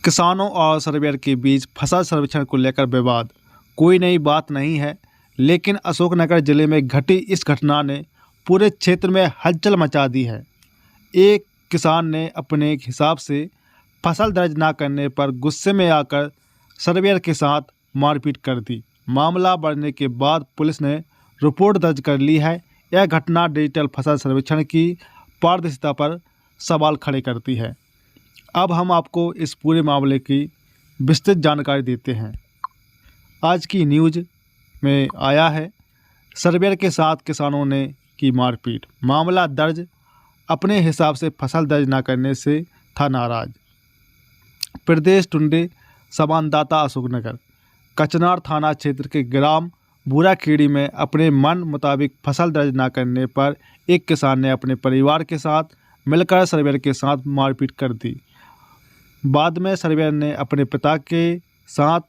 किसानों और सर्वेयर के बीच फसल सर्वेक्षण को लेकर विवाद कोई नई बात नहीं है, लेकिन अशोकनगर जिले में घटी इस घटना ने पूरे क्षेत्र में हलचल मचा दी है। एक किसान ने अपने हिसाब से फसल दर्ज न करने पर गुस्से में आकर सर्वेयर के साथ मारपीट कर दी। मामला बढ़ने के बाद पुलिस ने रिपोर्ट दर्ज कर ली है। यह घटना डिजिटल फसल सर्वेक्षण की पारदर्शिता पर सवाल खड़े करती है। अब हम आपको इस पूरे मामले की विस्तृत जानकारी देते हैं। आज की न्यूज़ में आया है, सर्वेयर के साथ किसानों ने की मारपीट, मामला दर्ज, अपने हिसाब से फसल दर्ज न करने से था नाराज। प्रदेश टुंडे संवाददाता अशोकनगर। कचनार थाना क्षेत्र के ग्राम भूराखेड़ी में अपने मन मुताबिक फसल दर्ज न करने पर एक किसान ने अपने परिवार के साथ मिलकर सर्वेयर के साथ मारपीट कर दी। बाद में सर्वेयर ने अपने पिता के साथ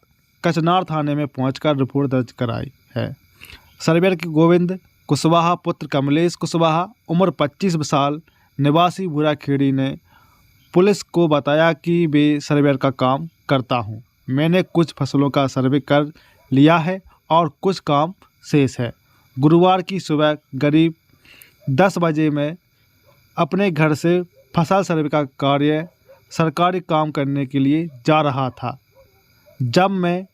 कचनार थाने में पहुंचकर रिपोर्ट दर्ज कराई है। सर्वेयर के गोविंद कुशवाहा पुत्र कमलेश कुशवाहा उम्र 25 साल निवासी भूराखेड़ी ने पुलिस को बताया कि वे सर्वेयर का काम करता हूं। मैंने कुछ फसलों का सर्वे कर लिया है और कुछ काम शेष है। गुरुवार की सुबह करीब 10 बजे मैं अपने घर से फसल सर्वे का कार्य सरकारी काम करने के लिए जा रहा था। जब मैं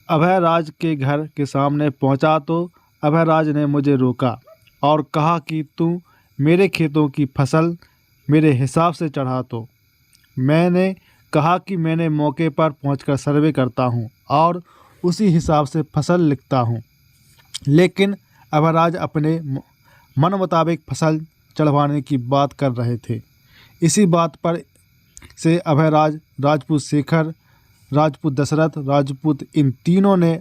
अभयराज के घर के सामने पहुंचा तो अभयराज ने मुझे रोका और कहा कि तू मेरे खेतों की फसल मेरे हिसाब से चढ़ा। तो मैंने कहा कि मैंने मौके पर पहुंचकर सर्वे करता हूं और उसी हिसाब से फसल लिखता हूं, लेकिन अभयराज अपने मन मुताबिक फसल चढ़वाने की बात कर रहे थे। इसी बात पर से अभयराज, राजपूत शेखर, राजपूत दशरथ, राजपूत इन तीनों ने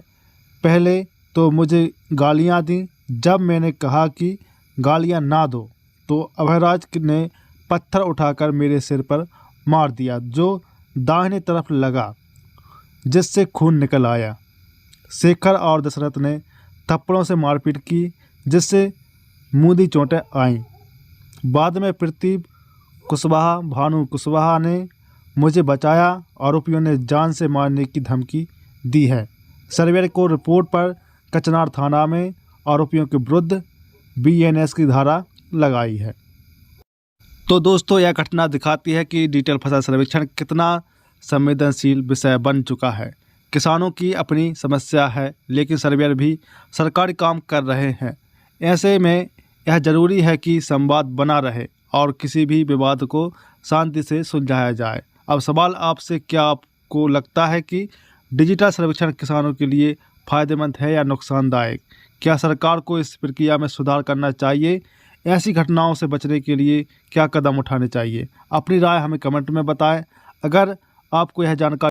पहले तो मुझे गालियां दी। जब मैंने कहा कि गालियां ना दो तो अभयराज ने पत्थर उठाकर मेरे सिर पर मार दिया, जो दाहिनी तरफ लगा, जिससे खून निकल आया। शेखर और दशरथ ने थप्पड़ों से मारपीट की, जिससे मूंदी चोटें आईं। बाद में प्रतीप कुशवाहा, भानु कुशवाहा ने मुझे बचाया। आरोपियों ने जान से मारने की धमकी दी है। सर्वेयर को रिपोर्ट पर कचनार थाना में आरोपियों के विरुद्ध BNS की धारा लगाई है। तो दोस्तों, यह घटना दिखाती है कि डिजिटल फसल सर्वेक्षण कितना संवेदनशील विषय बन चुका है। किसानों की अपनी समस्या है, लेकिन सर्वेयर भी सरकारी काम कर रहे हैं। ऐसे में यह ज़रूरी है कि संवाद बना रहे और किसी भी विवाद को शांति से सुलझाया जाए। अब सवाल आपसे, क्या आपको लगता है कि डिजिटल सर्वेक्षण किसानों के लिए फ़ायदेमंद है या नुकसानदायक? क्या सरकार को इस प्रक्रिया में सुधार करना चाहिए? ऐसी घटनाओं से बचने के लिए क्या कदम उठाने चाहिए? अपनी राय हमें कमेंट में बताएं। अगर आपको यह जानकारी